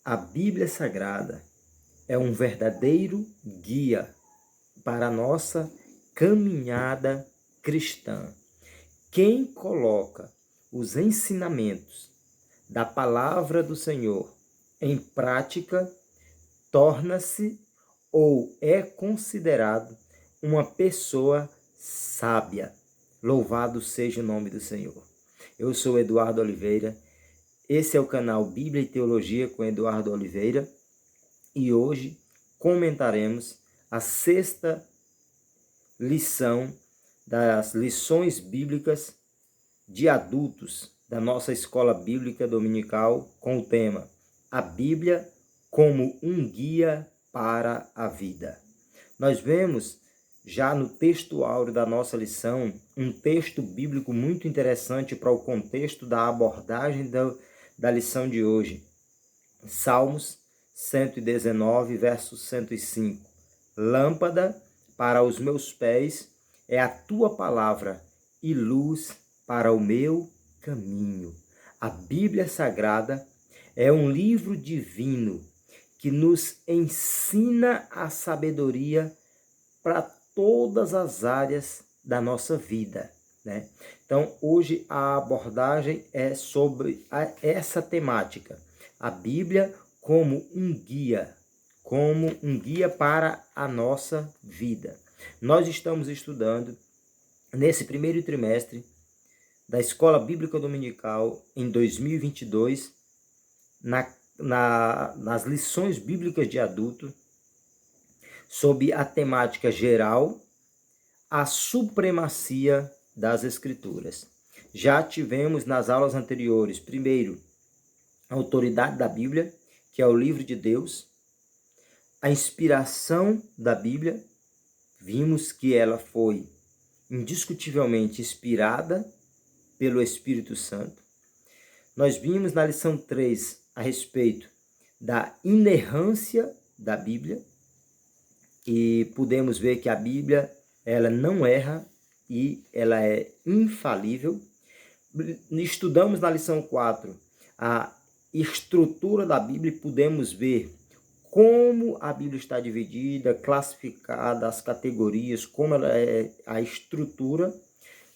A Bíblia Sagrada é um verdadeiro guia para a nossa caminhada cristã. Quem coloca os ensinamentos da palavra do Senhor em prática torna-se ou é considerado uma pessoa sábia. Louvado seja o nome do Senhor. Eu sou Eduardo Oliveira. Esse é o canal Bíblia e Teologia com Eduardo Oliveira e hoje comentaremos a sexta lição das lições bíblicas de adultos da nossa escola bíblica dominical com o tema A Bíblia como um guia para a vida. Nós vemos já no texto áureo da nossa lição um texto bíblico muito interessante para o contexto da abordagem da lição de hoje. Salmos 119, verso 105. Lâmpada para os meus pés é a tua palavra e luz para o meu caminho. A Bíblia Sagrada é um livro divino que nos ensina a sabedoria para todas as áreas da nossa vida, né? Então, hoje a abordagem é sobre essa temática. A Bíblia como um guia para a nossa vida. Nós estamos estudando nesse primeiro trimestre da Escola Bíblica Dominical em 2022, nas lições bíblicas de adulto, sob a temática geral, a supremacia das Escrituras. Já tivemos nas aulas anteriores, primeiro, a autoridade da Bíblia, que é o livro de Deus, a inspiração da Bíblia, vimos que ela foi indiscutivelmente inspirada pelo Espírito Santo. Nós vimos na lição 3 a respeito da inerrância da Bíblia e pudemos ver que a Bíblia ela não erra e ela é infalível. Estudamos na lição 4 a estrutura da Bíblia e pudemos ver como a Bíblia está dividida, classificada, as categorias, como ela é a estrutura,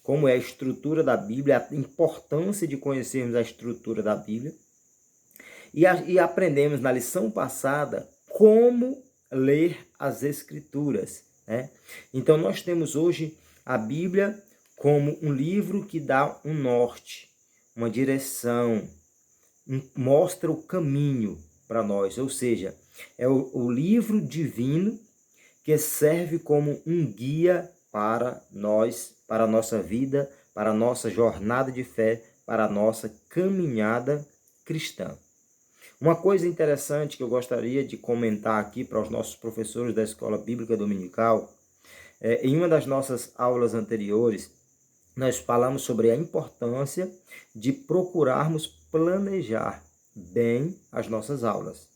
como é a estrutura da Bíblia, a importância de conhecermos a estrutura da Bíblia. E aprendemos na lição passada como ler as Escrituras, né? Então nós temos hoje a Bíblia como um livro que dá um norte, uma direção, mostra o caminho para nós, ou seja, é o livro divino que serve como um guia para nós, para a nossa vida, para a nossa jornada de fé, para a nossa caminhada cristã. Uma coisa interessante que eu gostaria de comentar aqui para os nossos professores da Escola Bíblica Dominical, em uma das nossas aulas anteriores, nós falamos sobre a importância de procurarmos planejar bem as nossas aulas,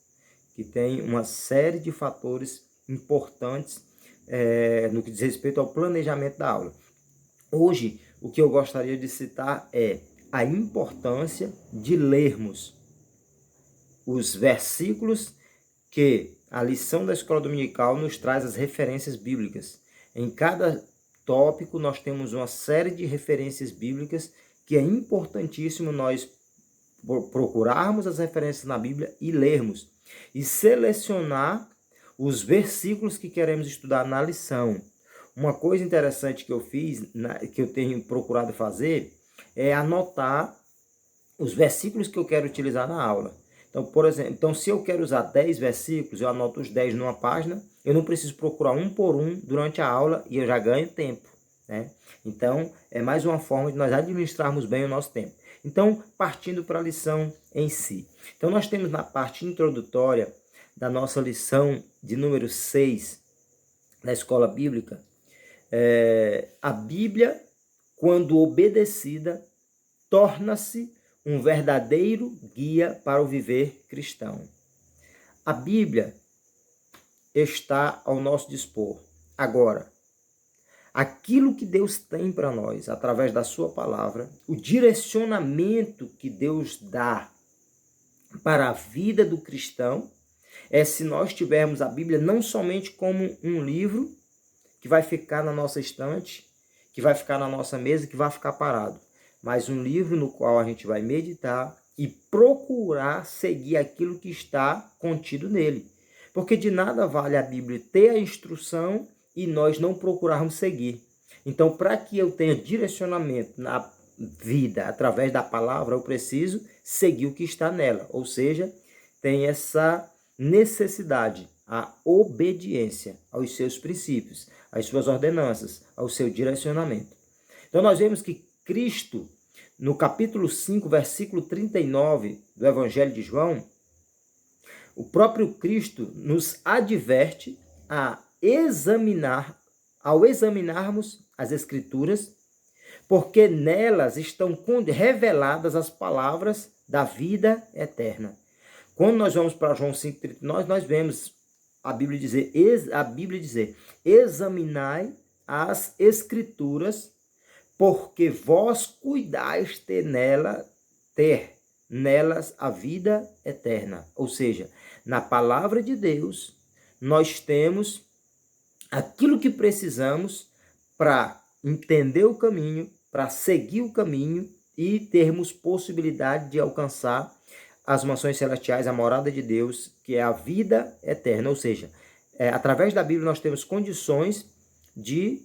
que tem uma série de fatores importantes no que diz respeito ao planejamento da aula. Hoje, o que eu gostaria de citar é a importância de lermos os versículos que a lição da escola dominical nos traz as referências bíblicas. Em cada tópico nós temos uma série de referências bíblicas que é importantíssimo nós procurarmos as referências na Bíblia e lermos. E selecionar os versículos que queremos estudar na lição. Uma coisa interessante que eu fiz, que eu tenho procurado fazer, é anotar os versículos que eu quero utilizar na aula. Então, por exemplo, se eu quero usar 10 versículos, eu anoto os 10 numa página, eu não preciso procurar um por um durante a aula e eu já ganho tempo, né? Então, é mais uma forma de nós administrarmos bem o nosso tempo. Então, partindo para a lição em si. Então, nós temos na parte introdutória da nossa lição de número 6 da Escola Bíblica, a Bíblia, quando obedecida, torna-se um verdadeiro guia para o viver cristão. A Bíblia está ao nosso dispor. Agora, aquilo que Deus tem para nós, através da sua palavra, o direcionamento que Deus dá para a vida do cristão é se nós tivermos a Bíblia não somente como um livro que vai ficar na nossa estante, que vai ficar na nossa mesa, que vai ficar parado, mas um livro no qual a gente vai meditar e procurar seguir aquilo que está contido nele. Porque de nada vale a Bíblia ter a instrução e nós não procurarmos seguir. Então, para que eu tenha direcionamento na vida através da palavra, eu preciso seguir o que está nela. Ou seja, tem essa necessidade, a obediência aos seus princípios, às suas ordenanças, ao seu direcionamento. Então, nós vemos que Cristo, no capítulo 5, versículo 39 do Evangelho de João, o próprio Cristo nos adverte ao examinarmos as Escrituras, porque nelas estão reveladas as palavras da vida eterna. Quando nós vamos para João 5,39, nós vemos a Bíblia dizer, examinai as Escrituras, porque vós cuidais ter nelas a vida eterna. Ou seja, na palavra de Deus, nós temos aquilo que precisamos para entender o caminho, para seguir o caminho e termos possibilidade de alcançar as mansões celestiais, a morada de Deus, que é a vida eterna. Ou seja, através da Bíblia nós temos condições de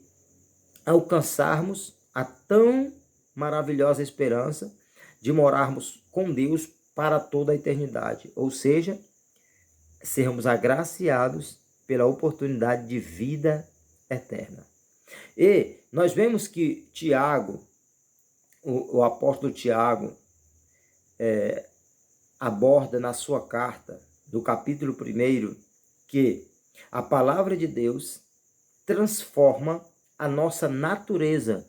alcançarmos a tão maravilhosa esperança de morarmos com Deus para toda a eternidade. Ou seja, sermos agraciados pela oportunidade de vida eterna. E nós vemos que Tiago, o apóstolo Tiago, aborda na sua carta, do capítulo 1, que a palavra de Deus transforma a nossa natureza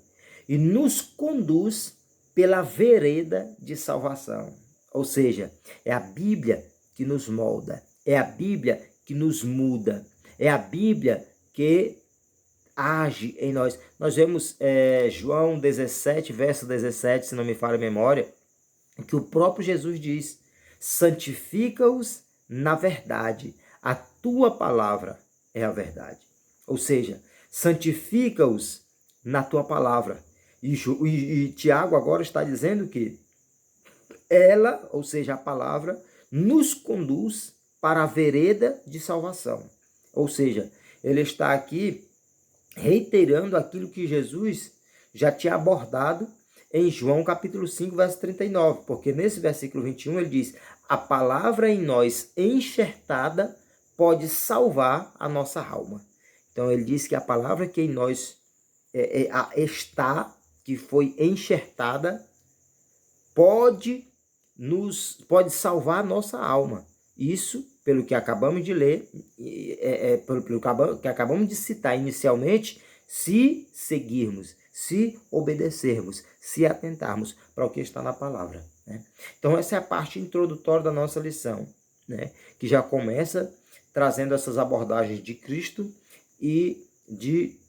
e nos conduz pela vereda de salvação. Ou seja, é a Bíblia que nos molda, é a Bíblia que nos muda, é a Bíblia que age em nós. Nós vemos João 17, verso 17, se não me falha a memória, que o próprio Jesus diz: santifica-os na verdade, a tua palavra é a verdade. Ou seja, santifica-os na tua palavra. E Tiago agora está dizendo que ela, ou seja, a palavra, nos conduz para a vereda de salvação. Ou seja, ele está aqui reiterando aquilo que Jesus já tinha abordado em João capítulo 5, verso 39, porque nesse versículo 21 ele diz: a palavra em nós enxertada pode salvar a nossa alma. Então ele diz que a palavra que em nós está, que foi enxertada, pode salvar a nossa alma. Isso, pelo que acabamos de ler, pelo que acabamos de citar inicialmente, se seguirmos, se obedecermos, se atentarmos para o que está na palavra, né? Então essa é a parte introdutória da nossa lição, né? Que já começa trazendo essas abordagens de Cristo e de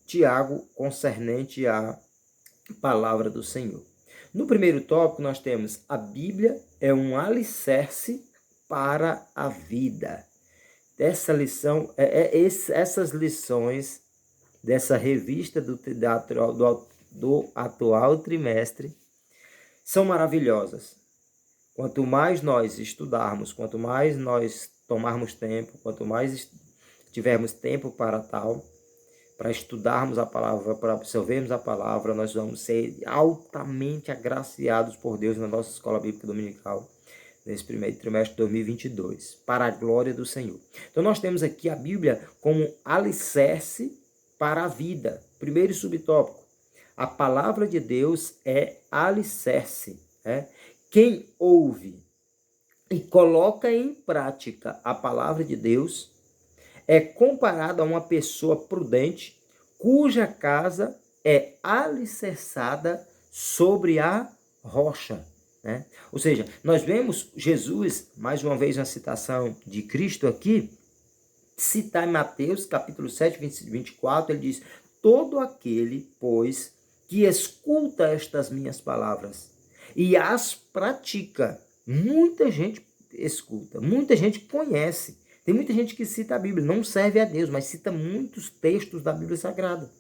Tiago concernente à palavra do Senhor. No primeiro tópico nós temos: a Bíblia é um alicerce para a vida. Essa lição, essas lições dessa revista do atual trimestre são maravilhosas. Quanto mais nós estudarmos, quanto mais nós tomarmos tempo, quanto mais tivermos tempo para estudarmos a palavra, para absorvermos a palavra, nós vamos ser altamente agraciados por Deus na nossa escola bíblica dominical, nesse primeiro trimestre de 2022, para a glória do Senhor. Então nós temos aqui a Bíblia como alicerce para a vida. Primeiro subtópico: a palavra de Deus é alicerce. Quem ouve e coloca em prática a palavra de Deus é comparado a uma pessoa prudente cuja casa é alicerçada sobre a rocha, né? Ou seja, nós vemos Jesus, mais uma vez uma citação de Cristo aqui, citar em Mateus capítulo 7, 24, ele diz: todo aquele, pois, que escuta estas minhas palavras e as pratica. Muita gente escuta. Muita gente conhece. Tem muita gente que cita a Bíblia, não serve a Deus, mas cita muitos textos da Bíblia Sagrada.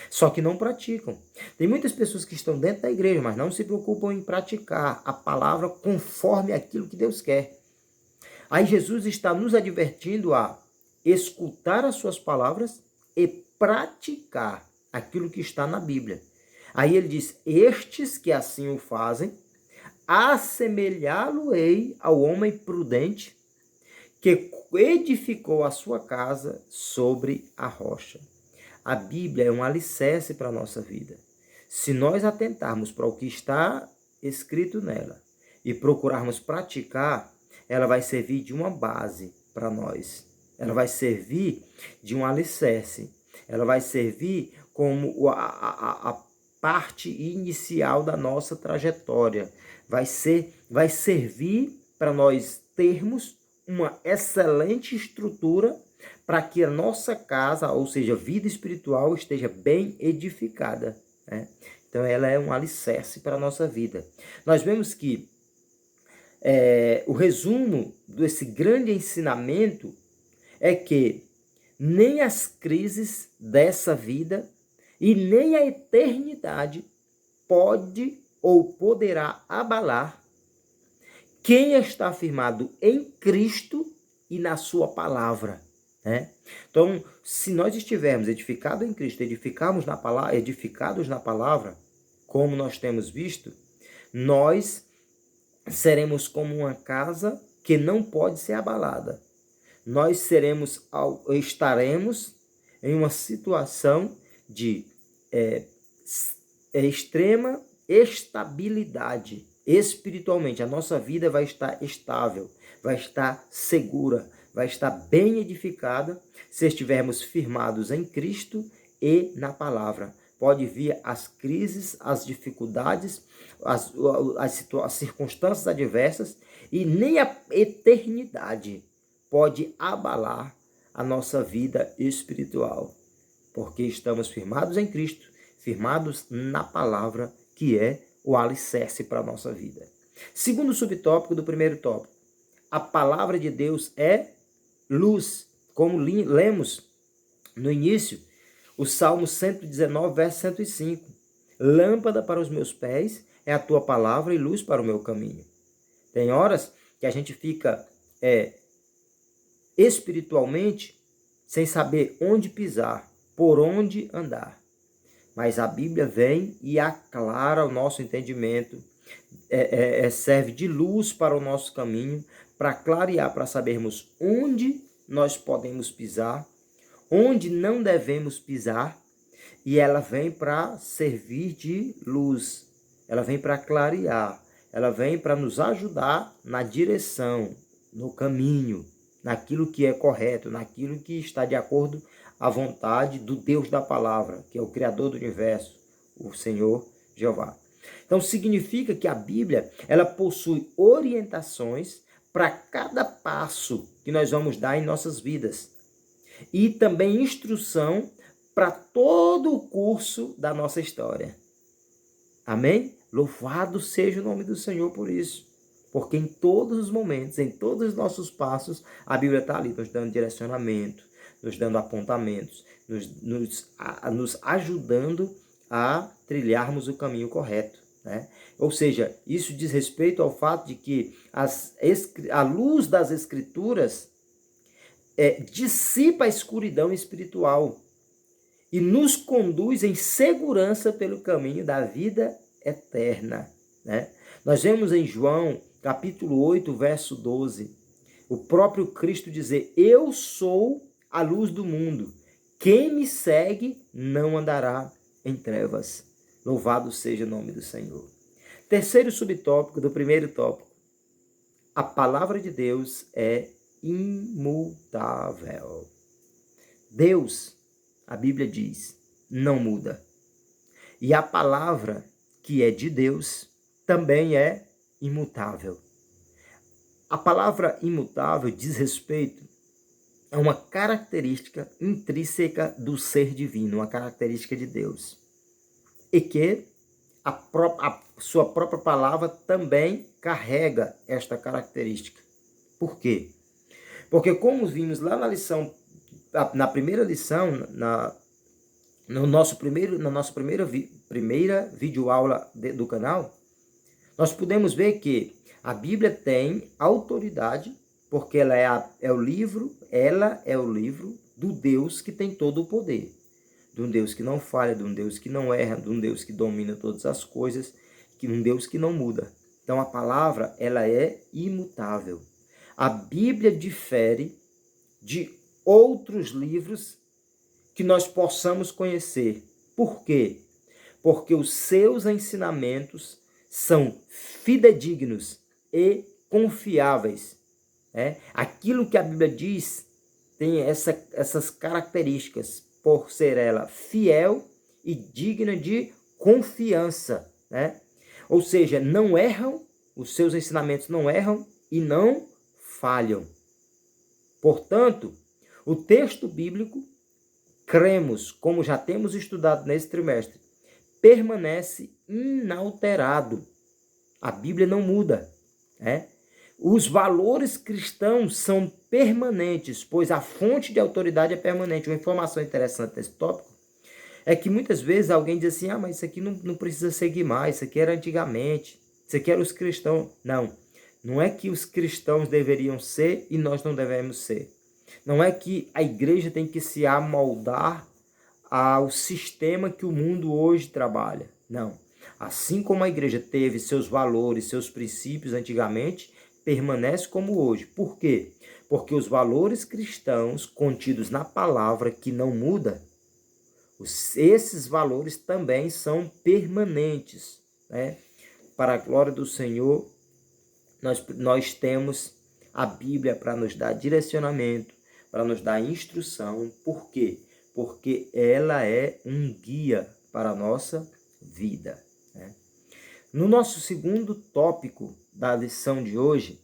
Só que não praticam. Tem muitas pessoas que estão dentro da igreja, mas não se preocupam em praticar a palavra conforme aquilo que Deus quer. Aí Jesus está nos advertindo a escutar as suas palavras e praticar aquilo que está na Bíblia. Aí ele diz, estes que assim o fazem, assemelhá-lo-ei ao homem prudente que edificou a sua casa sobre a rocha. A Bíblia é um alicerce para a nossa vida. Se nós atentarmos para o que está escrito nela e procurarmos praticar, ela vai servir de uma base para nós. Ela vai servir de um alicerce. Ela vai servir como a parte inicial da nossa trajetória. Vai servir para nós termos uma excelente estrutura para que a nossa casa, ou seja, vida espiritual, esteja bem edificada, né? Então, ela é um alicerce para a nossa vida. Nós vemos que o resumo desse grande ensinamento é que nem as crises dessa vida e nem a eternidade pode ou poderá abalar quem está firmado em Cristo e na sua palavra, né? Então, se nós estivermos edificados em Cristo, edificados na palavra, como nós temos visto, nós seremos como uma casa que não pode ser abalada. Nós estaremos em uma situação de extrema estabilidade espiritualmente. A nossa vida vai estar estável, vai estar segura, vai estar bem edificada se estivermos firmados em Cristo e na palavra. Pode vir as crises, as dificuldades, as circunstâncias adversas e nem a eternidade pode abalar a nossa vida espiritual, porque estamos firmados em Cristo, firmados na palavra, que é o alicerce para a nossa vida. Segundo subtópico do primeiro tópico, a palavra de Deus é luz, como lemos no início, o Salmo 119, verso 105. Lâmpada para os meus pés é a tua palavra e luz para o meu caminho. Tem horas que a gente fica espiritualmente sem saber onde pisar, por onde andar. Mas a Bíblia vem e aclara o nosso entendimento, serve de luz para o nosso caminho, para clarear, para sabermos onde nós podemos pisar, onde não devemos pisar, e ela vem para servir de luz, ela vem para clarear, ela vem para nos ajudar na direção, no caminho, naquilo que é correto, naquilo que está de acordo à vontade do Deus da palavra, que é o Criador do universo, o Senhor Jeová. Então significa que a Bíblia, ela possui orientações para cada passo que nós vamos dar em nossas vidas. E também instrução para todo o curso da nossa história. Amém? Louvado seja o nome do Senhor por isso. Porque em todos os momentos, em todos os nossos passos, a Bíblia está ali nos dando direcionamento, nos dando apontamentos, nos ajudando a trilharmos o caminho correto, né? Ou seja, isso diz respeito ao fato de que a luz das Escrituras dissipa a escuridão espiritual e nos conduz em segurança pelo caminho da vida eterna, né? Nós vemos em João, capítulo 8, verso 12, o próprio Cristo dizer: eu sou a luz do mundo. Quem me segue não andará em trevas. Louvado seja o nome do Senhor. Terceiro subtópico do primeiro tópico. A palavra de Deus é imutável. Deus, a Bíblia diz, não muda. E a palavra que é de Deus também é imutável. A palavra imutável diz respeito a uma característica intrínseca do ser divino, uma característica de Deus. E que a sua própria palavra também carrega esta característica. Por quê? Porque como vimos lá na lição, na primeira lição, na nossa primeira videoaula do canal, nós podemos ver que a Bíblia tem autoridade, porque ela é o livro do Deus que tem todo o poder. De um Deus que não falha, de um Deus que não erra, de um Deus que domina todas as coisas, de um Deus que não muda. Então a palavra, ela é imutável. A Bíblia difere de outros livros que nós possamos conhecer. Por quê? Porque os seus ensinamentos são fidedignos e confiáveis. Aquilo que a Bíblia diz tem essas características, por ser ela fiel e digna de confiança. Ou seja, não erram, os seus ensinamentos não erram e não falham. Portanto, o texto bíblico, cremos, como já temos estudado nesse trimestre, permanece inalterado. A Bíblia não muda. Os valores cristãos são permanentes, pois a fonte de autoridade é permanente. Uma informação interessante desse tópico é que muitas vezes alguém diz assim, mas isso aqui não precisa seguir mais, isso aqui era antigamente, isso aqui era os cristãos. Não é que os cristãos deveriam ser e nós não devemos ser. Não é que a igreja tem que se amoldar ao sistema que o mundo hoje trabalha. Não. Assim como a igreja teve seus valores, seus princípios antigamente, permanece como hoje. Por quê? Porque os valores cristãos contidos na palavra, que não muda, esses valores também são permanentes. Para a glória do Senhor, nós temos a Bíblia para nos dar direcionamento, para nos dar instrução. Por quê? Porque ela é um guia para a nossa vida. No nosso segundo tópico da lição de hoje,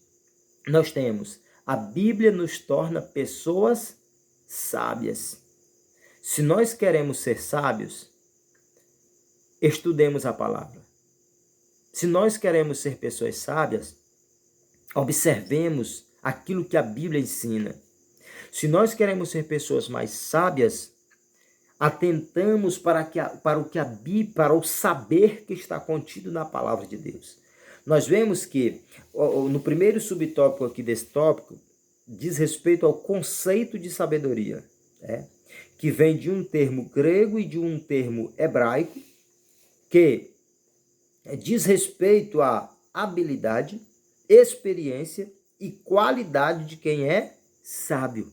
nós temos: a Bíblia nos torna pessoas sábias. Se nós queremos ser sábios, estudemos a palavra. Se nós queremos ser pessoas sábias, observemos aquilo que a Bíblia ensina. Se nós queremos ser pessoas mais sábias, atentamos para o saber que está contido na palavra de Deus. Nós vemos que no primeiro subtópico aqui desse tópico, diz respeito ao conceito de sabedoria, que vem de um termo grego e de um termo hebraico, que diz respeito à habilidade, experiência e qualidade de quem é sábio.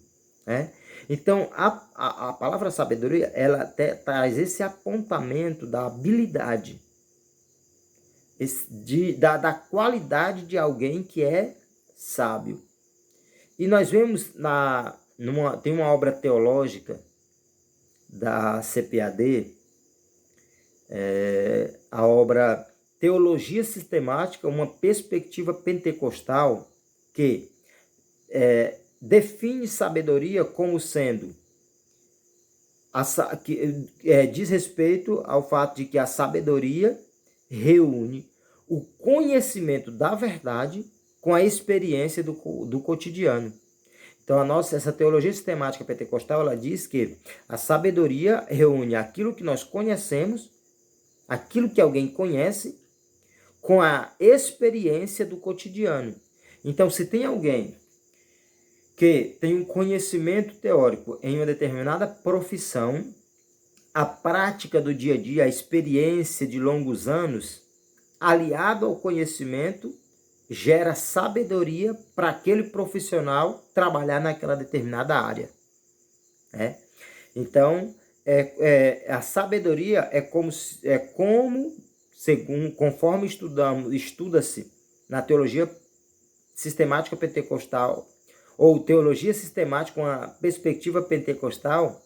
Então, a palavra sabedoria, ela até traz esse apontamento da habilidade, da qualidade de alguém que é sábio. E nós vemos, tem uma obra teológica da CPAD, a obra Teologia Sistemática, uma perspectiva pentecostal, que define sabedoria como sendo, diz respeito ao fato de que a sabedoria reúne o conhecimento da verdade com a experiência do cotidiano. Então, essa teologia sistemática pentecostal, ela diz que a sabedoria reúne aquilo que nós conhecemos, aquilo que alguém conhece, com a experiência do cotidiano. Então, se tem alguém que tem um conhecimento teórico em uma determinada profissão, a prática do dia a dia, a experiência de longos anos, aliado ao conhecimento, gera sabedoria para aquele profissional trabalhar naquela determinada área. Então, a sabedoria conforme estuda-se na teologia sistemática pentecostal, ou teologia sistemática com a perspectiva pentecostal,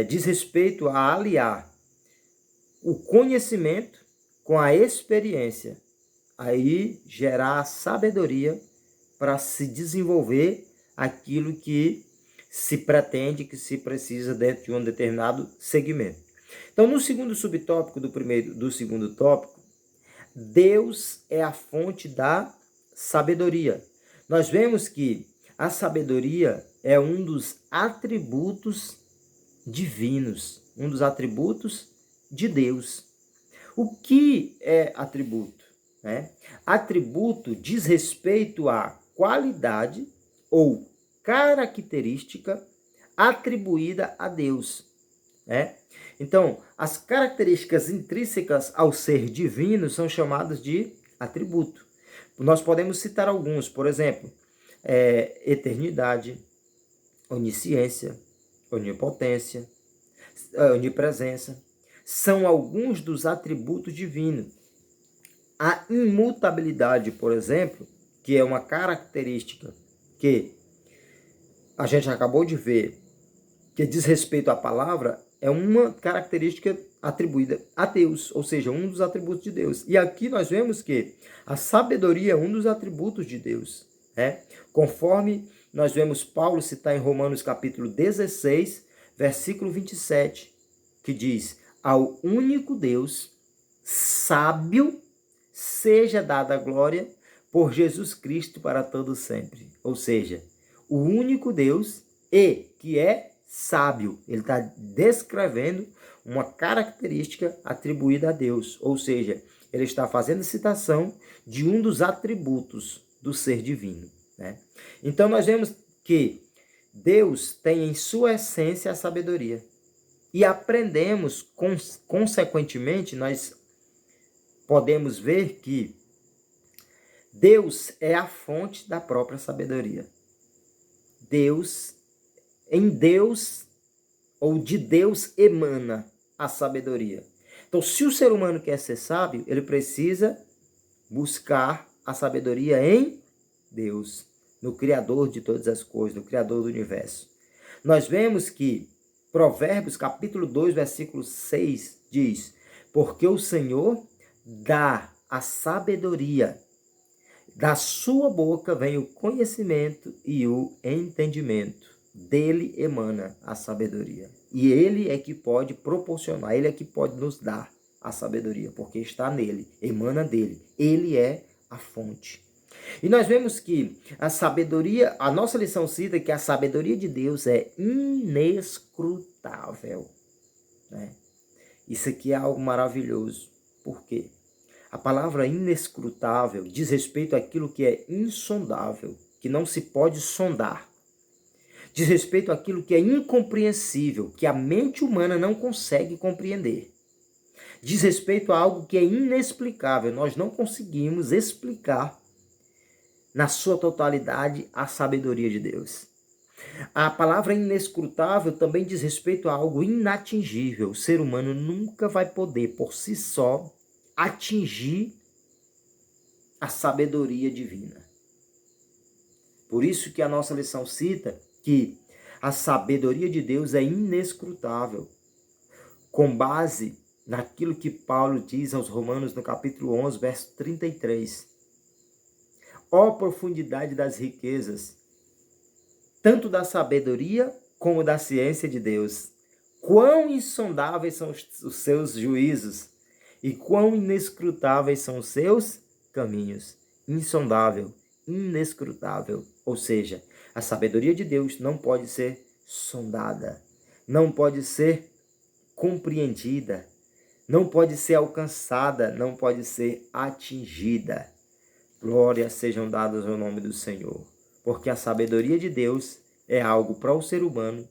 diz respeito a aliar o conhecimento com a experiência, aí gerar a sabedoria para se desenvolver aquilo que se pretende, que se precisa dentro de um determinado segmento. Então, no segundo subtópico do segundo tópico, Deus é a fonte da sabedoria. nós vemos que a sabedoria é um dos atributos divinos, um dos atributos de Deus. O que é atributo? Atributo diz respeito à qualidade ou característica atribuída a Deus. Então, as características intrínsecas ao ser divino são chamadas de atributo. Nós podemos citar alguns, por exemplo, eternidade, onisciência, onipotência, onipresença, são alguns dos atributos divinos. A imutabilidade, por exemplo, que é uma característica que a gente acabou de ver, que diz respeito à palavra, é uma característica atribuída a Deus, ou seja, um dos atributos de Deus. E aqui nós vemos que a sabedoria é um dos atributos de Deus. Conforme nós vemos Paulo citar em Romanos capítulo 16, versículo 27, que diz: ao único Deus sábio seja dada a glória por Jesus Cristo para todo sempre. Ou seja, o único Deus que é sábio. Ele está descrevendo uma característica atribuída a Deus. Ou seja, ele está fazendo citação de um dos atributos do ser divino. Então nós vemos que Deus tem em sua essência a sabedoria. E aprendemos, consequentemente, nós podemos ver que Deus é a fonte da própria sabedoria. Em Deus, ou de Deus, emana a sabedoria. Então, se o ser humano quer ser sábio, ele precisa buscar a sabedoria em Deus, no Criador de todas as coisas, no Criador do universo. Nós vemos que Provérbios, capítulo 2, versículo 6, diz: porque o Senhor dá a sabedoria, da sua boca vem o conhecimento e o entendimento. Dele emana a sabedoria. E ele é que pode proporcionar, ele é que pode nos dar a sabedoria, porque está nele, emana dele. Ele é a fonte. E nós vemos que a sabedoria, a nossa lição cita que a sabedoria de Deus é inescrutável. Isso aqui é algo maravilhoso. Por quê? A palavra inescrutável diz respeito àquilo que é insondável, que não se pode sondar. Diz respeito àquilo que é incompreensível, que a mente humana não consegue compreender. Diz respeito a algo que é inexplicável, nós não conseguimos explicar na sua totalidade a sabedoria de Deus. A palavra inescrutável também diz respeito a algo inatingível. O ser humano nunca vai poder, por si só, atingir a sabedoria divina. Por isso que a nossa lição cita que a sabedoria de Deus é inescrutável, com base naquilo que Paulo diz aos Romanos no capítulo 11, verso 33. Ó profundidade das riquezas, tanto da sabedoria como da ciência de Deus. Quão insondáveis são os seus juízos e quão inescrutáveis são os seus caminhos. Insondável, inescrutável. Ou seja, a sabedoria de Deus não pode ser sondada, não pode ser compreendida, não pode ser alcançada, não pode ser atingida. Glórias sejam dadas ao nome do Senhor, porque a sabedoria de Deus é algo para o ser humano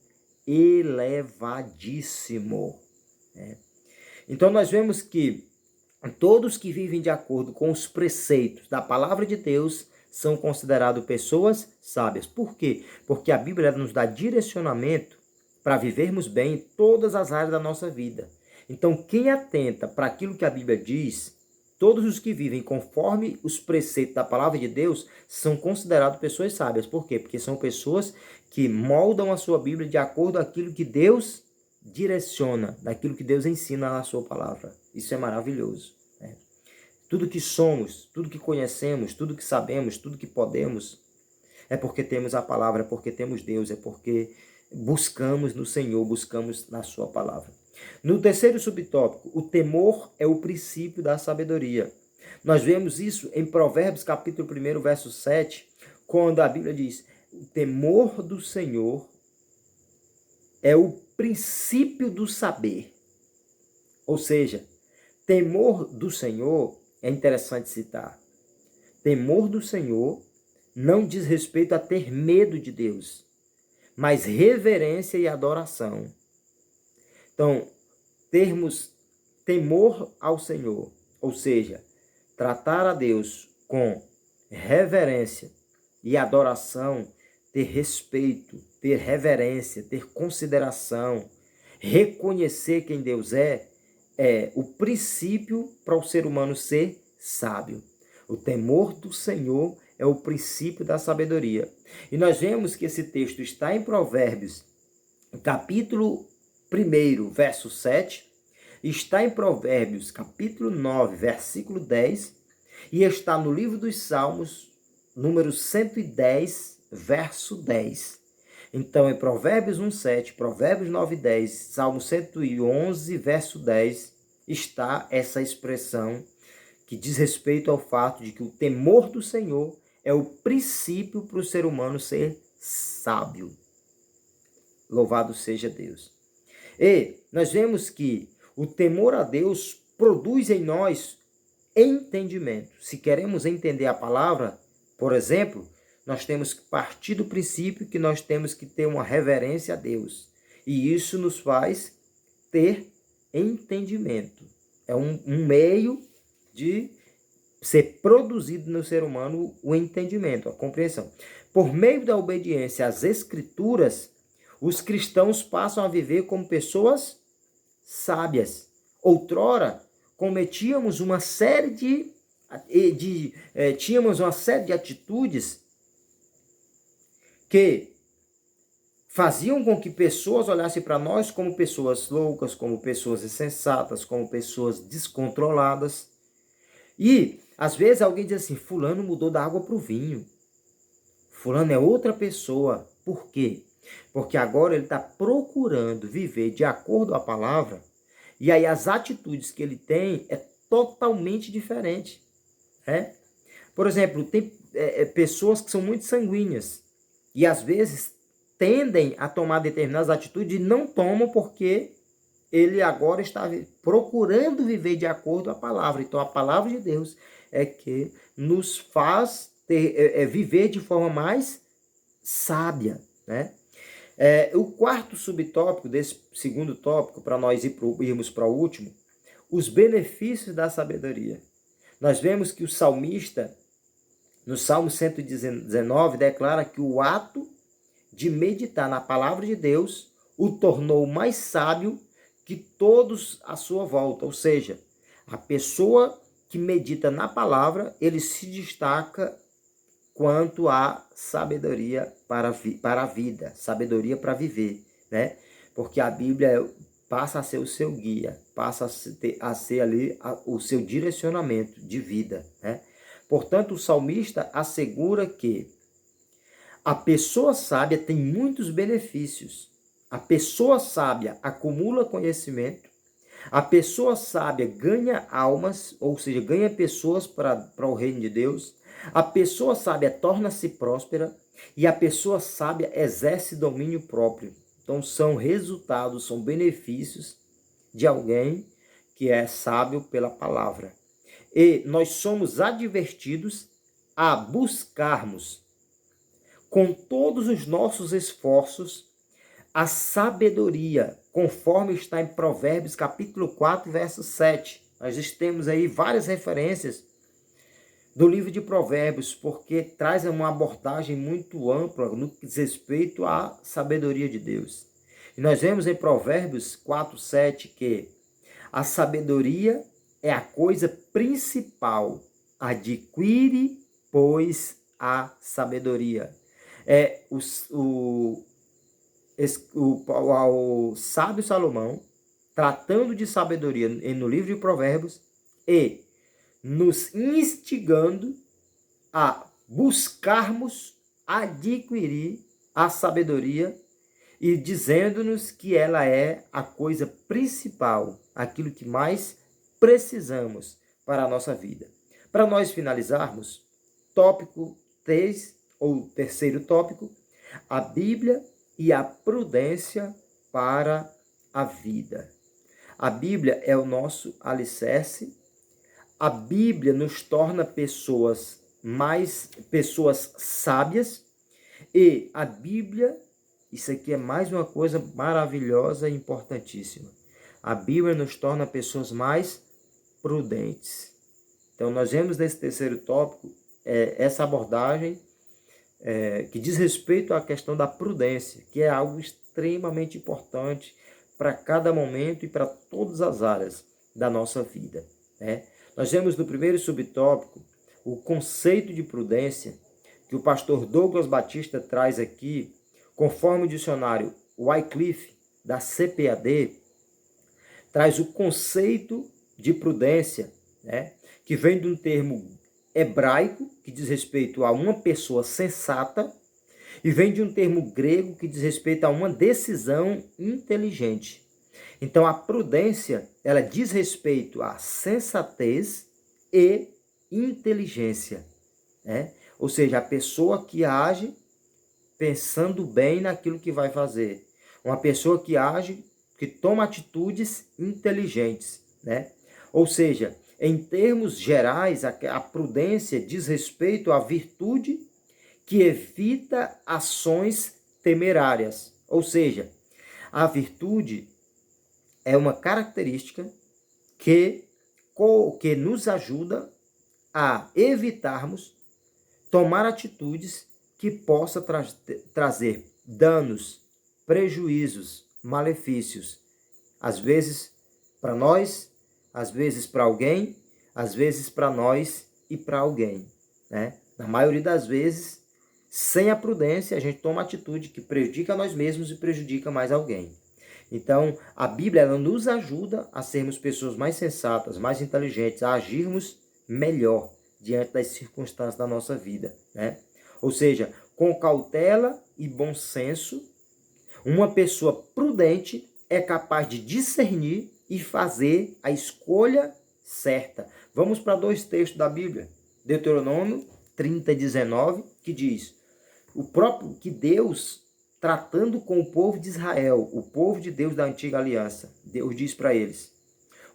elevadíssimo. Então nós vemos que todos que vivem de acordo com os preceitos da palavra de Deus são considerados pessoas sábias. Por quê? Porque a Bíblia nos dá direcionamento para vivermos bem em todas as áreas da nossa vida. Então, quem atenta para aquilo que a Bíblia diz, todos os que vivem conforme os preceitos da palavra de Deus são considerados pessoas sábias. Por quê? Porque são pessoas que moldam a sua Bíblia de acordo com aquilo que Deus direciona, daquilo que Deus ensina na sua palavra. Isso é maravilhoso. Tudo que somos, tudo que conhecemos, tudo que sabemos, tudo que podemos, é porque temos a palavra, é porque temos Deus, é porque buscamos no Senhor, buscamos na sua palavra. No terceiro subtópico, o temor é o princípio da sabedoria. Nós vemos isso em Provérbios capítulo 1, verso 7, quando a Bíblia diz: o temor do Senhor é o princípio do saber. Ou seja, temor do Senhor, é interessante citar, temor do Senhor não diz respeito a ter medo de Deus, mas reverência e adoração. Então, termos temor ao Senhor, ou seja, tratar a Deus com reverência e adoração, ter respeito, ter reverência, ter consideração, reconhecer quem Deus é o princípio para o ser humano ser sábio. O temor do Senhor é o princípio da sabedoria. E nós vemos que esse texto está em Provérbios, capítulo 1, verso 7, está em Provérbios, capítulo 9, versículo 10, e está no livro dos Salmos, número 110, verso 10. Então, em Provérbios 1:7, Provérbios 9:10, Salmo 111, verso 10, está essa expressão que diz respeito ao fato de que o temor do Senhor é o princípio para o ser humano ser sábio. Louvado seja Deus. E nós vemos que o temor a Deus produz em nós entendimento. Se queremos entender a palavra, por exemplo, nós temos que partir do princípio que nós temos que ter uma reverência a Deus. E isso nos faz ter entendimento. É um meio de ser produzido no ser humano o entendimento, a compreensão. Por meio da obediência às Escrituras, os cristãos passam a viver como pessoas sábias. Outrora, cometíamos uma série tínhamos uma série de atitudes que faziam com que pessoas olhassem para nós como pessoas loucas, como pessoas insensatas, como pessoas descontroladas. E, às vezes, alguém diz assim: fulano mudou da água para o vinho. Fulano é outra pessoa. Por quê? Porque agora ele está procurando viver de acordo com a palavra, e aí as atitudes que ele tem é totalmente diferente. Por exemplo, tem pessoas que são muito sanguíneas e às vezes tendem a tomar determinadas atitudes e não tomam porque ele agora está procurando viver de acordo com a palavra. Então a palavra de Deus é que nos faz viver de forma mais sábia, né? O quarto subtópico desse segundo tópico, para nós irmos para o último, os benefícios da sabedoria. Nós vemos que o salmista, no Salmo 119, declara que o ato de meditar na palavra de Deus o tornou mais sábio que todos à sua volta. Ou seja, a pessoa que medita na palavra, ele se destaca quanto a sabedoria para a vida, sabedoria para viver, né? Porque a Bíblia passa a ser o seu guia, passa a ser ali o seu direcionamento de vida, né? Portanto, o salmista assegura que a pessoa sábia tem muitos benefícios. A pessoa sábia acumula conhecimento, a pessoa sábia ganha almas, ou seja, ganha pessoas para o reino de Deus. A pessoa sábia torna-se próspera e a pessoa sábia exerce domínio próprio. Então são resultados, são benefícios de alguém que é sábio pela palavra. E nós somos advertidos a buscarmos com todos os nossos esforços a sabedoria, conforme está em Provérbios capítulo 4, verso 7. Nós temos aí várias referências do livro de Provérbios, porque traz uma abordagem muito ampla no que diz respeito à sabedoria de Deus. E nós vemos em Provérbios 4, 7 que a sabedoria é a coisa principal. Adquire, pois, a sabedoria. O sábio Salomão, tratando de sabedoria no livro de Provérbios, e nos instigando a buscarmos adquirir a sabedoria e dizendo-nos que ela é a coisa principal, aquilo que mais precisamos para a nossa vida. Para nós finalizarmos, tópico 3, ou terceiro tópico, a Bíblia e a prudência para a vida. A Bíblia é o nosso alicerce. A Bíblia nos torna pessoas sábias, e a Bíblia, isso aqui é mais uma coisa maravilhosa e importantíssima. A Bíblia nos torna pessoas mais prudentes. Então, nós vemos nesse terceiro tópico essa abordagem que diz respeito à questão da prudência, que é algo extremamente importante para cada momento e para todas as áreas da nossa vida, né? Nós vemos no primeiro subtópico o conceito de prudência que o pastor Douglas Batista traz aqui, conforme o dicionário Wycliffe, da CPAD, traz o conceito de prudência, né, que vem de um termo hebraico, que diz respeito a uma pessoa sensata, e vem de um termo grego que diz respeito a uma decisão inteligente. Então, a prudência, ela diz respeito à sensatez e inteligência, né? Ou seja, a pessoa que age pensando bem naquilo que vai fazer. Uma pessoa que age, que toma atitudes inteligentes, né? Ou seja, em termos gerais, a prudência diz respeito à virtude que evita ações temerárias. Ou seja, a virtude é uma característica que nos ajuda a evitarmos tomar atitudes que possam trazer danos, prejuízos, malefícios, às vezes para nós, às vezes para alguém, às vezes para nós e para alguém, né? Na maioria das vezes, sem a prudência, a gente toma atitude que prejudica a nós mesmos e prejudica mais alguém. Então, a Bíblia, ela nos ajuda a sermos pessoas mais sensatas, mais inteligentes, a agirmos melhor diante das circunstâncias da nossa vida, né? Ou seja, com cautela e bom senso, uma pessoa prudente é capaz de discernir e fazer a escolha certa. Vamos para 2 textos da Bíblia. Deuteronômio 30:19, que diz: o próprio que Deus, tratando com o povo de Israel, o povo de Deus da antiga aliança, Deus diz para eles: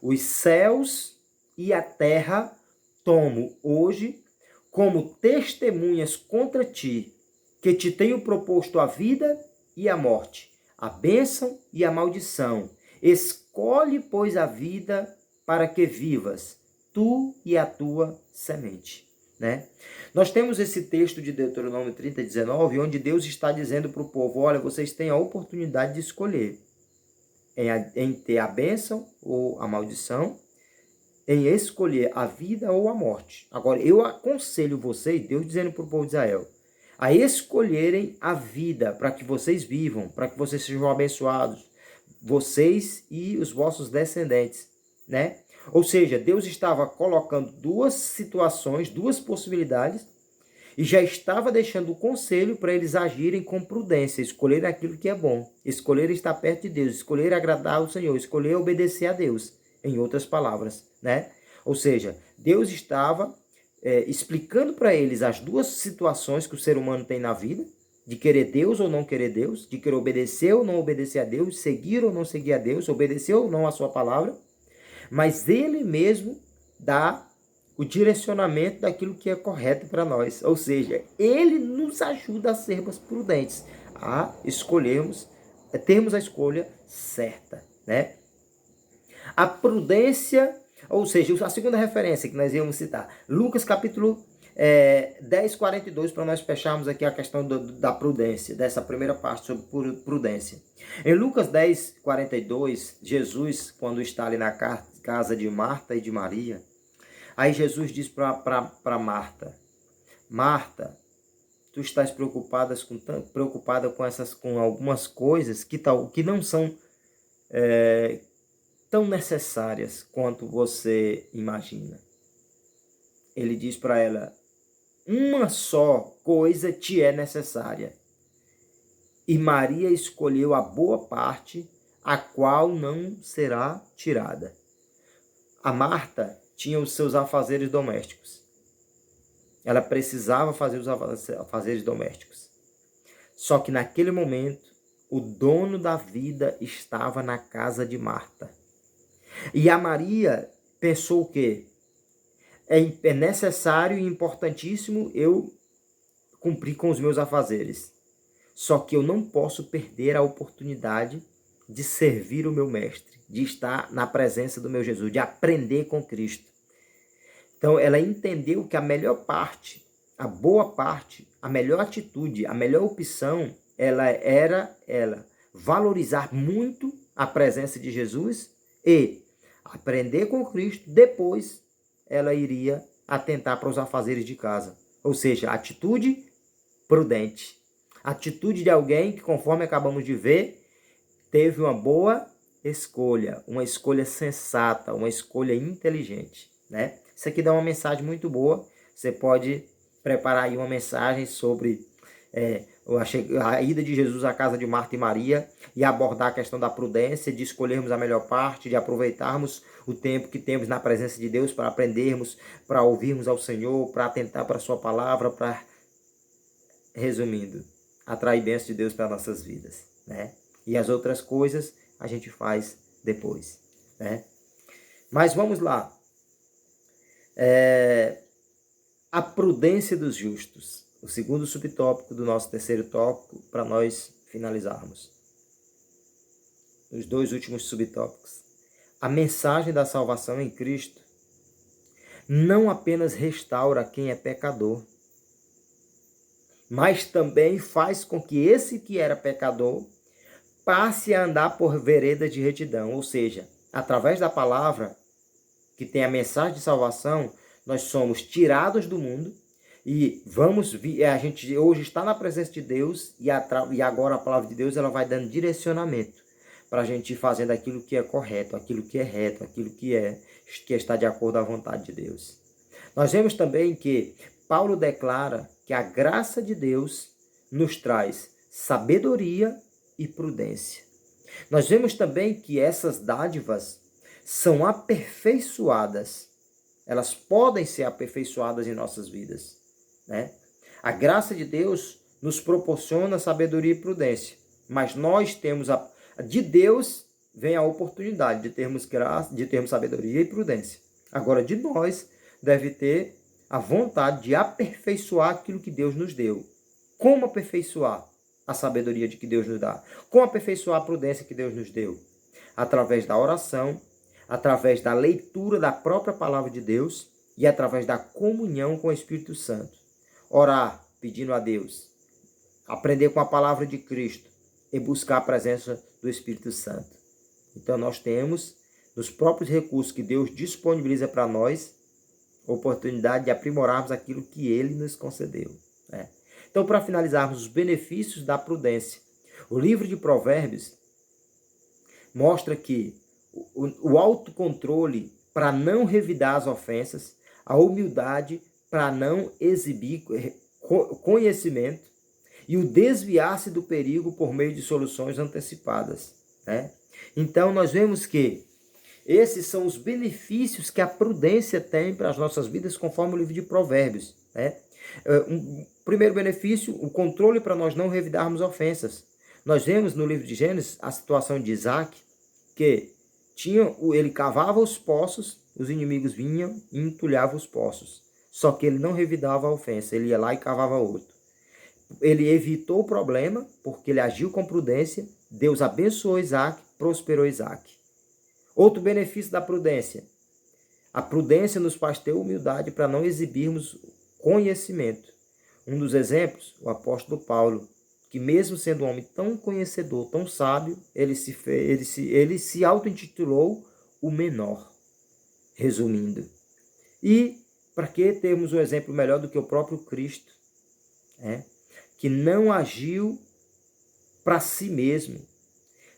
os céus e a terra tomo hoje como testemunhas contra ti, que te tenho proposto a vida e a morte, a bênção e a maldição. Escolhe, pois, a vida para que vivas, tu e a tua semente, né? Nós temos esse texto de Deuteronômio 30:19, onde Deus está dizendo para o povo: olha, vocês têm a oportunidade de escolher em ter a bênção ou a maldição, em escolher a vida ou a morte. Agora, eu aconselho vocês, Deus dizendo para o povo de Israel, a escolherem a vida, para que vocês vivam, para que vocês sejam abençoados, vocês e os vossos descendentes, né? Ou seja, Deus estava colocando duas situações, duas possibilidades, e já estava deixando o conselho para eles agirem com prudência, escolher aquilo que é bom, escolher estar perto de Deus, escolher agradar ao Senhor, escolher obedecer a Deus, em outras palavras, né? Ou seja, Deus estava explicando para eles as duas situações que o ser humano tem na vida, de querer Deus ou não querer Deus, de querer obedecer ou não obedecer a Deus, seguir ou não seguir a Deus, obedecer ou não a sua palavra, mas Ele mesmo dá o direcionamento daquilo que é correto para nós. Ou seja, Ele nos ajuda a sermos prudentes, a escolhermos, a termos a escolha certa, né? A prudência, ou seja, a segunda referência que nós íamos citar, Lucas capítulo 10:42, para nós fecharmos aqui a questão da prudência, dessa primeira parte sobre prudência. Em Lucas 10:42, Jesus, quando está ali na casa de Marta e de Maria, aí Jesus diz para Marta: Marta, tu estás preocupada com algumas coisas que não são tão necessárias quanto você imagina. Ele diz para ela: uma só coisa te é necessária. E Maria escolheu a boa parte, a qual não será tirada. A Marta tinha os seus afazeres domésticos. ela precisava fazer os afazeres domésticos. Só que naquele momento, o dono da vida estava na casa de Marta. E a Maria pensou o quê? É necessário e importantíssimo eu cumprir com os meus afazeres. Só que eu não posso perder a oportunidade de servir o meu mestre, de estar na presença do meu Jesus, de aprender com Cristo. Então ela entendeu que a melhor parte, a boa parte, a melhor atitude, a melhor opção, ela valorizar muito a presença de Jesus e aprender com Cristo. Depois ela iria atentar para os afazeres de casa. Ou seja, atitude prudente. Atitude de alguém que, conforme acabamos de ver, teve uma boa escolha, uma escolha sensata, uma escolha inteligente, né? Isso aqui dá uma mensagem muito boa. Você pode preparar aí uma mensagem sobre a ida de Jesus à casa de Marta e Maria e abordar a questão da prudência, de escolhermos a melhor parte, de aproveitarmos o tempo que temos na presença de Deus para aprendermos, para ouvirmos ao Senhor, para atentar para a sua palavra, para, resumindo, atrair bênçãos de Deus para nossas vidas, né? E as outras coisas a gente faz depois, né? Mas vamos lá. A prudência dos justos. O segundo subtópico do nosso terceiro tópico, para nós finalizarmos. Os dois últimos subtópicos. A mensagem da salvação em Cristo não apenas restaura quem é pecador, mas também faz com que esse que era pecador passe a andar por veredas de retidão. Ou seja, através da palavra, que tem a mensagem de salvação, nós somos tirados do mundo e a gente hoje está na presença de Deus e agora a palavra de Deus ela vai dando direcionamento para a gente ir fazendo aquilo que é correto, aquilo que é reto, aquilo que está de acordo à vontade de Deus. Nós vemos também que Paulo declara que a graça de Deus nos traz sabedoria e prudência. Nós vemos também que essas dádivas são aperfeiçoadas. Elas podem ser aperfeiçoadas em nossas vidas, né? A graça de Deus nos proporciona sabedoria e prudência, mas nós temos de Deus vem a oportunidade de termos graça, de termos sabedoria e prudência. Agora, de nós deve ter a vontade de aperfeiçoar aquilo que Deus nos deu. Como aperfeiçoar a sabedoria de que Deus nos dá? Como aperfeiçoar a prudência que Deus nos deu? Através da oração, através da leitura da própria palavra de Deus e através da comunhão com o Espírito Santo. Orar, pedindo a Deus, aprender com a palavra de Cristo e buscar a presença do Espírito Santo. Então nós temos, nos próprios recursos que Deus disponibiliza para nós, oportunidade de aprimorarmos aquilo que Ele nos concedeu, né? Então, para finalizarmos os benefícios da prudência, o livro de Provérbios mostra que o autocontrole para não revidar as ofensas, a humildade para não exibir conhecimento e o desviar-se do perigo por meio de soluções antecipadas, né? Então, nós vemos que esses são os benefícios que a prudência tem para as nossas vidas, conforme o livro de Provérbios, né? Primeiro benefício, o controle para nós não revidarmos ofensas. Nós vemos no livro de Gênesis a situação de Isaac, que ele cavava os poços, os inimigos vinham e entulhavam os poços. Só que ele não revidava a ofensa, ele ia lá e cavava outro. Ele evitou o problema, porque ele agiu com prudência, Deus abençoou Isaac, prosperou Isaac. Outro benefício da prudência. A prudência nos faz ter humildade para não exibirmos conhecimento. Um dos exemplos, o apóstolo Paulo, que mesmo sendo um homem tão conhecedor, tão sábio, ele se auto-intitulou o menor, resumindo. E para que termos um exemplo melhor do que o próprio Cristo, que não agiu para si mesmo,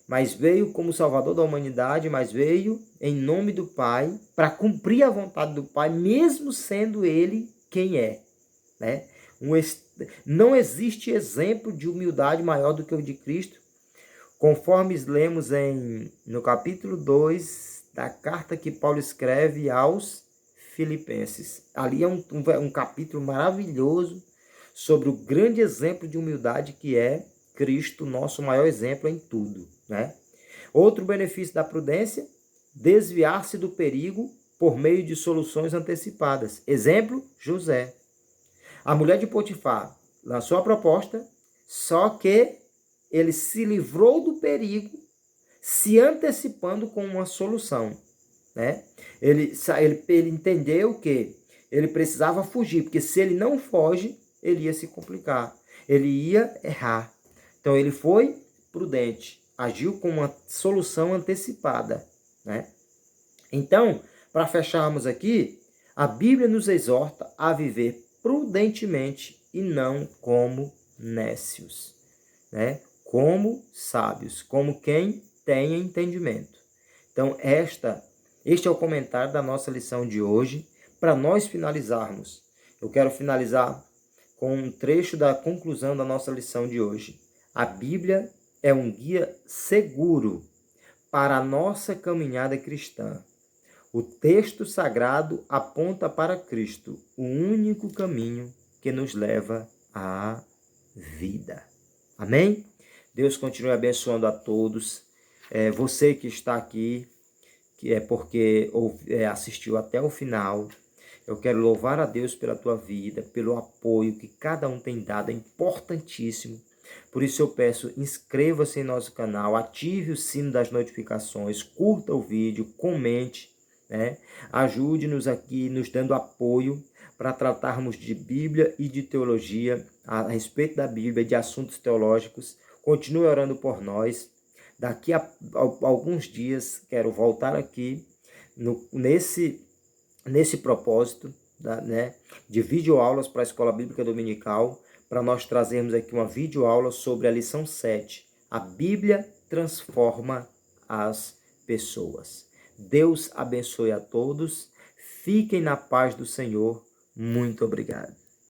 mas veio como Salvador da humanidade, mas veio em nome do Pai, para cumprir a vontade do Pai, mesmo sendo ele quem é, né? Não existe exemplo de humildade maior do que o de Cristo, conforme lemos no capítulo 2 da carta que Paulo escreve aos Filipenses. Ali é um capítulo maravilhoso sobre o grande exemplo de humildade que é Cristo, nosso maior exemplo em tudo, né? Outro benefício da prudência, desviar-se do perigo por meio de soluções antecipadas. Exemplo, José. A mulher de Potifar lançou a proposta, só que ele se livrou do perigo, se antecipando com uma solução, né? Ele entendeu que ele precisava fugir, porque se ele não foge, ele ia se complicar, ele ia errar. Então ele foi prudente, agiu com uma solução antecipada, né? Então, para fecharmos aqui, a Bíblia nos exorta a viver prudentemente e não como nécios, né? Como sábios, como quem tem entendimento. Então, este é o comentário da nossa lição de hoje. Para nós finalizarmos, eu quero finalizar com um trecho da conclusão da nossa lição de hoje. A Bíblia é um guia seguro para a nossa caminhada cristã. O texto sagrado aponta para Cristo, o único caminho que nos leva à vida. Amém? Deus continue abençoando a todos. Você que está aqui, que é porque assistiu até o final, eu quero louvar a Deus pela tua vida, pelo apoio que cada um tem dado, é importantíssimo. Por isso eu peço, inscreva-se em nosso canal, ative o sino das notificações, curta o vídeo, comente, né? Ajude-nos aqui, nos dando apoio para tratarmos de Bíblia e de teologia, a respeito da Bíblia, de assuntos teológicos. Continue orando por nós. Daqui a alguns dias quero voltar aqui nesse propósito, né, de videoaulas para a Escola Bíblica Dominical, para nós trazermos aqui uma videoaula sobre a lição 7. A Bíblia transforma as pessoas. Deus abençoe a todos. Fiquem na paz do Senhor. Muito obrigado.